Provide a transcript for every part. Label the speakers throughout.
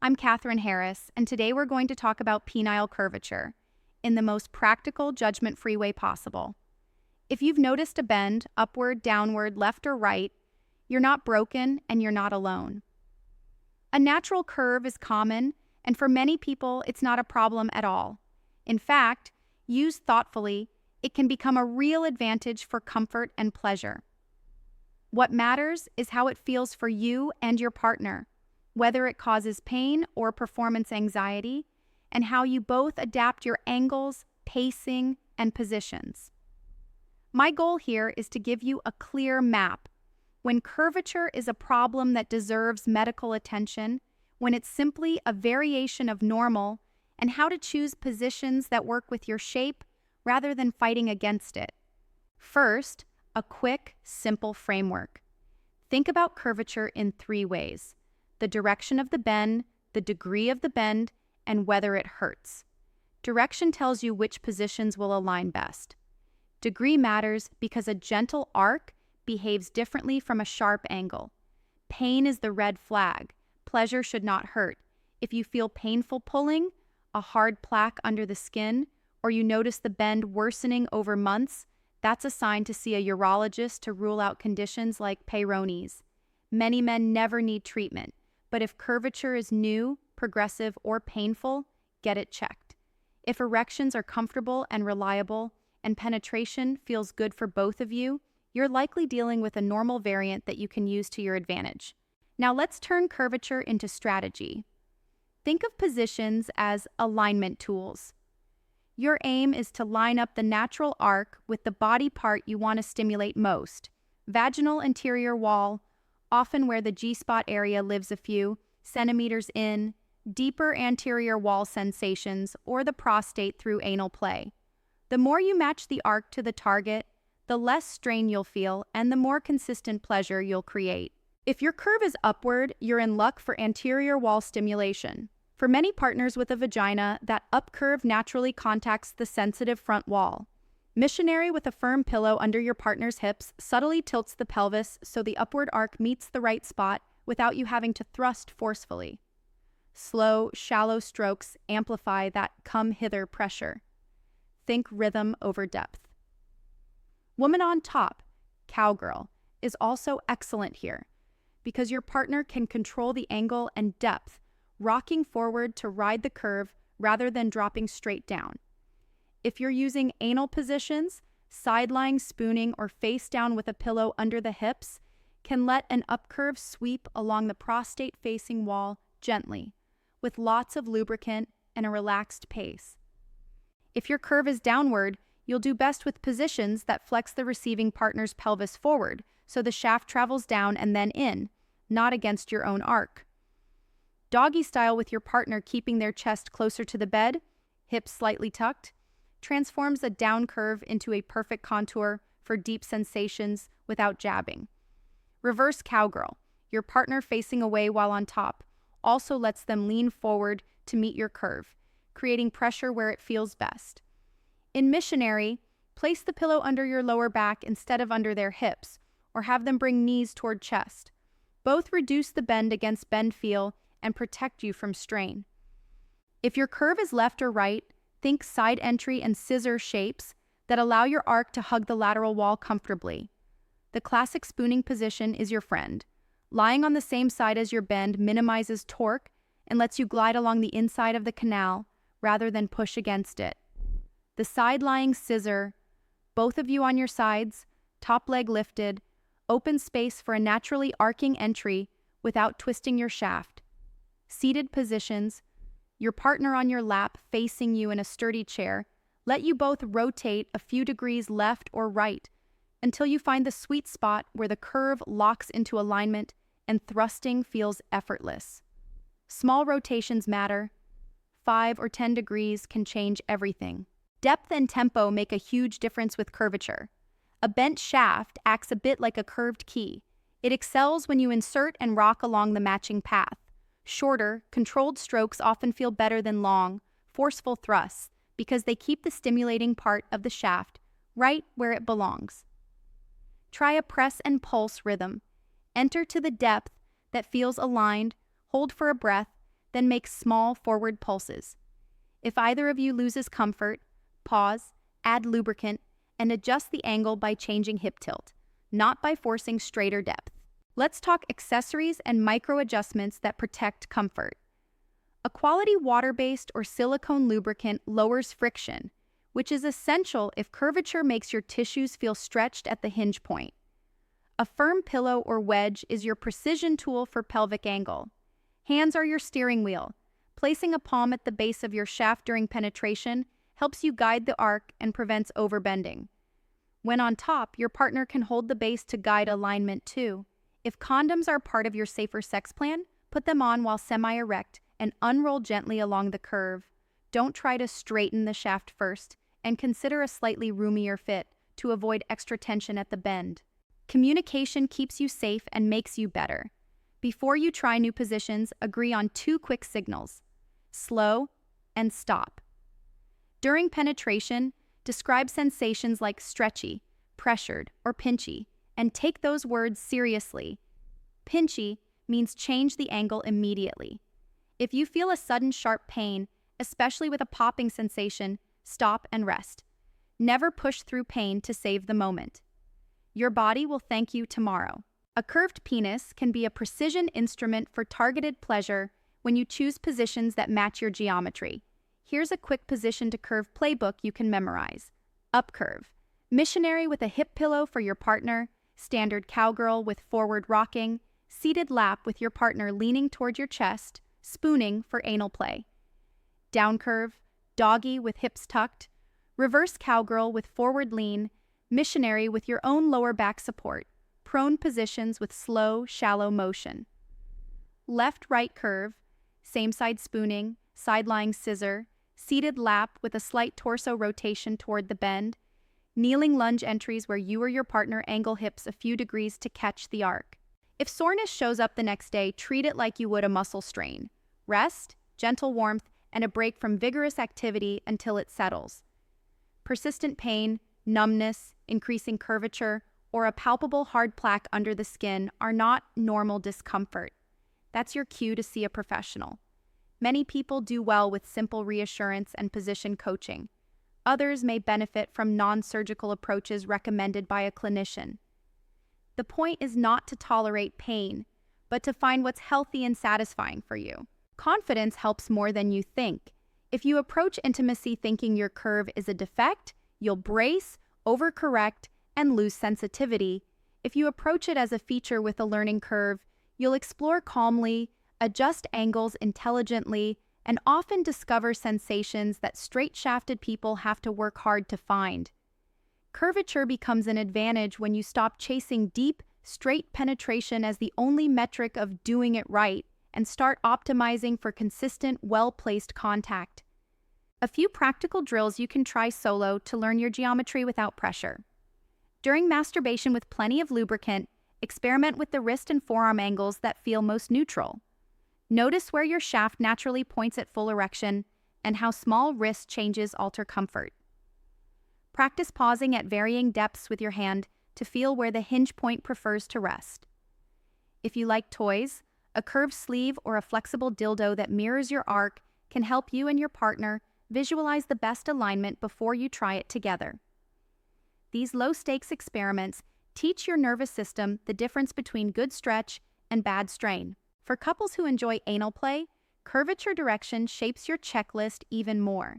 Speaker 1: I'm Catherin Harris, and today we're going to talk about penile curvature in the most practical, judgment-free way possible. If you've noticed a bend, upward, downward, left or right, you're not broken and you're not alone. A natural curve is common, and for many people, it's not a problem at all. In fact, used thoughtfully, it can become a real advantage for comfort and pleasure. What matters is how it feels for you and your partner, whether it causes pain or performance anxiety, and how you both adapt your angles, pacing, and positions. My goal here is to give you a clear map. When curvature is a problem that deserves medical attention, when it's simply a variation of normal, and how to choose positions that work with your shape rather than fighting against it. First, a quick, simple framework. Think about curvature in 3 ways: the direction of the bend, the degree of the bend, and whether it hurts. Direction tells you which positions will align best. Degree matters because a gentle arc behaves differently from a sharp angle. Pain is the red flag. Pleasure should not hurt. If you feel painful pulling, a hard plaque under the skin, or you notice the bend worsening over months, that's a sign to see a urologist to rule out conditions like Peyronie's. Many men never need treatment, but if curvature is new, progressive, or painful, get it checked. If erections are comfortable and reliable, and penetration feels good for both of you, you're likely dealing with a normal variant that you can use to your advantage. Now let's turn curvature into strategy. Think of positions as alignment tools. Your aim is to line up the natural arc with the body part you want to stimulate most. Vaginal anterior wall, often where the G-spot area lives a few centimeters in, deeper anterior wall sensations, or the prostate through anal play. The more you match the arc to the target, the less strain you'll feel and the more consistent pleasure you'll create. If your curve is upward, you're in luck for anterior wall stimulation. For many partners with a vagina, that up curve naturally contacts the sensitive front wall. Missionary with a firm pillow under your partner's hips subtly tilts the pelvis so the upward arc meets the right spot without you having to thrust forcefully. Slow, shallow strokes amplify that come-hither pressure. Think rhythm over depth. Woman on top, cowgirl, is also excellent here because your partner can control the angle and depth, rocking forward to ride the curve rather than dropping straight down. If you're using anal positions, side-lying spooning or face down with a pillow under the hips can let an upcurve sweep along the prostate-facing wall gently, with lots of lubricant and a relaxed pace. If your curve is downward, you'll do best with positions that flex the receiving partner's pelvis forward, so the shaft travels down and then in, not against your own arc. Doggy style with your partner keeping their chest closer to the bed, hips slightly tucked, transforms a down curve into a perfect contour for deep sensations without jabbing. Reverse cowgirl, your partner facing away while on top, also lets them lean forward to meet your curve, creating pressure where it feels best. In missionary, place the pillow under your lower back instead of under their hips, or have them bring knees toward chest. Both reduce the bend against bend feel and protect you from strain. If your curve is left or right, think side entry and scissor shapes that allow your arc to hug the lateral wall comfortably. The classic spooning position is your friend. Lying on the same side as your bend minimizes torque and lets you glide along the inside of the canal rather than push against it. The side-lying scissor, both of you on your sides, top leg lifted, open space for a naturally arcing entry without twisting your shaft. Seated positions, your partner on your lap facing you in a sturdy chair, let you both rotate a few degrees left or right until you find the sweet spot where the curve locks into alignment and thrusting feels effortless. Small rotations matter. 5 or 10 degrees can change everything. Depth and tempo make a huge difference with curvature. A bent shaft acts a bit like a curved key. It excels when you insert and rock along the matching path. Shorter, controlled strokes often feel better than long, forceful thrusts because they keep the stimulating part of the shaft right where it belongs. Try a press and pulse rhythm. Enter to the depth that feels aligned, hold for a breath, then make small forward pulses. If either of you loses comfort, pause, add lubricant, and adjust the angle by changing hip tilt, not by forcing straighter depth. Let's talk accessories and micro adjustments that protect comfort. A quality water-based or silicone lubricant lowers friction, which is essential if curvature makes your tissues feel stretched at the hinge point. A firm pillow or wedge is your precision tool for pelvic angle. Hands are your steering wheel. Placing a palm at the base of your shaft during penetration helps you guide the arc and prevents overbending. When on top, your partner can hold the base to guide alignment too. If condoms are part of your safer sex plan, put them on while semi-erect and unroll gently along the curve. Don't try to straighten the shaft first, and consider a slightly roomier fit to avoid extra tension at the bend. Communication keeps you safe and makes you better. Before you try new positions, agree on 2 quick signals: slow and stop. During penetration, describe sensations like stretchy, pressured, or pinchy, and take those words seriously. Pinchy means change the angle immediately. If you feel a sudden sharp pain, especially with a popping sensation, stop and rest. Never push through pain to save the moment. Your body will thank you tomorrow. A curved penis can be a precision instrument for targeted pleasure when you choose positions that match your geometry. Here's a quick position to curve playbook you can memorize. Up curve. Missionary with a hip pillow for your partner. Standard cowgirl with forward rocking. Seated lap with your partner leaning toward your chest. Spooning for anal play. Down curve. Doggy with hips tucked. Reverse cowgirl with forward lean. Missionary with your own lower back support. Prone positions with slow, shallow motion. Left-right curve. Same side spooning. Side-lying scissor. Seated lap with a slight torso rotation toward the bend. Kneeling lunge entries where you or your partner angle hips a few degrees to catch the arc. If soreness shows up the next day, treat it like you would a muscle strain. Rest, gentle warmth, and a break from vigorous activity until it settles. Persistent pain, numbness, increasing curvature, or a palpable hard plaque under the skin are not normal discomfort. That's your cue to see a professional. Many people do well with simple reassurance and position coaching. Others may benefit from non-surgical approaches recommended by a clinician. The point is not to tolerate pain, but to find what's healthy and satisfying for you. Confidence helps more than you think. If you approach intimacy thinking your curve is a defect, you'll brace, overcorrect, and lose sensitivity. If you approach it as a feature with a learning curve, you'll explore calmly, adjust angles intelligently, and often discover sensations that straight-shafted people have to work hard to find. Curvature becomes an advantage when you stop chasing deep, straight penetration as the only metric of doing it right and start optimizing for consistent, well-placed contact. A few practical drills you can try solo to learn your geometry without pressure. During masturbation with plenty of lubricant, experiment with the wrist and forearm angles that feel most neutral. Notice where your shaft naturally points at full erection and how small wrist changes alter comfort. Practice pausing at varying depths with your hand to feel where the hinge point prefers to rest. If you like toys, a curved sleeve or a flexible dildo that mirrors your arc can help you and your partner visualize the best alignment before you try it together. These low-stakes experiments teach your nervous system the difference between good stretch and bad strain. For couples who enjoy anal play, curvature direction shapes your checklist even more.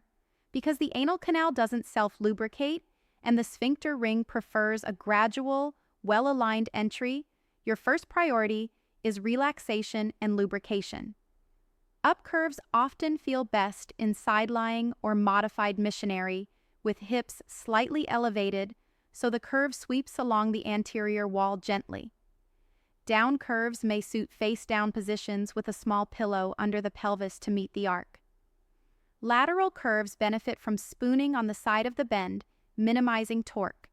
Speaker 1: Because the anal canal doesn't self-lubricate and the sphincter ring prefers a gradual, well-aligned entry, your first priority is relaxation and lubrication. Up curves often feel best in side-lying or modified missionary, with hips slightly elevated so the curve sweeps along the anterior wall gently. Down curves may suit face-down positions with a small pillow under the pelvis to meet the arc. Lateral curves benefit from spooning on the side of the bend, minimizing torque.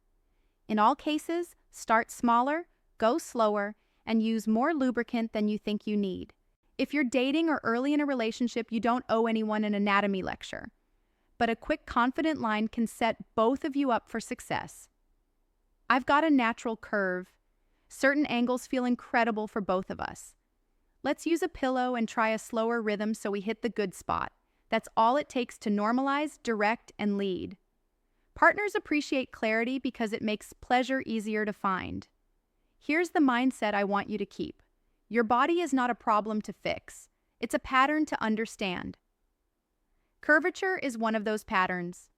Speaker 1: In all cases, start smaller, go slower, and use more lubricant than you think you need. If you're dating or early in a relationship, you don't owe anyone an anatomy lecture. But a quick, confident line can set both of you up for success. I've got a natural curve. Certain angles feel incredible for both of us. Let's use a pillow and try a slower rhythm so we hit the good spot. That's all it takes to normalize, direct, and lead. Partners appreciate clarity because it makes pleasure easier to find. Here's the mindset I want you to keep. Your body is not a problem to fix. It's a pattern to understand. Curvature is one of those patterns.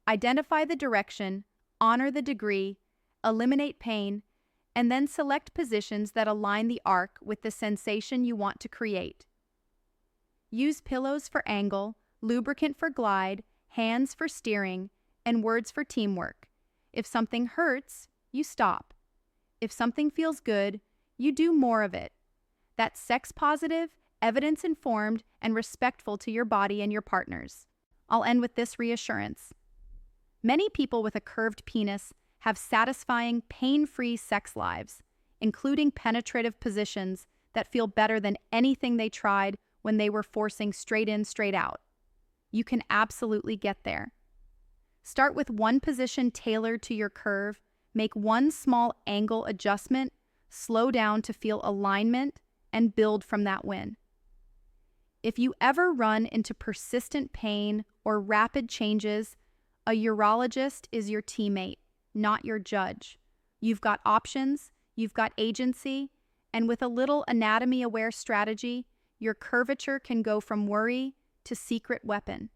Speaker 1: Identify the direction, honor the degree, eliminate pain, and then select positions that align the arc with the sensation you want to create. Use pillows for angle, lubricant for glide, hands for steering, and words for teamwork. If something hurts, you stop. If something feels good, you do more of it. That's sex-positive, evidence-informed, and respectful to your body and your partners. I'll end with this reassurance. Many people with a curved penis have satisfying, pain-free sex lives, including penetrative positions that feel better than anything they tried when they were forcing straight in, straight out. You can absolutely get there. Start with one position tailored to your curve, make one small angle adjustment, slow down to feel alignment, and build from that win. If you ever run into persistent pain or rapid changes, a urologist is your teammate, not your judge. You've got options, you've got agency, and with a little anatomy-aware strategy, your curvature can go from worry to secret weapon.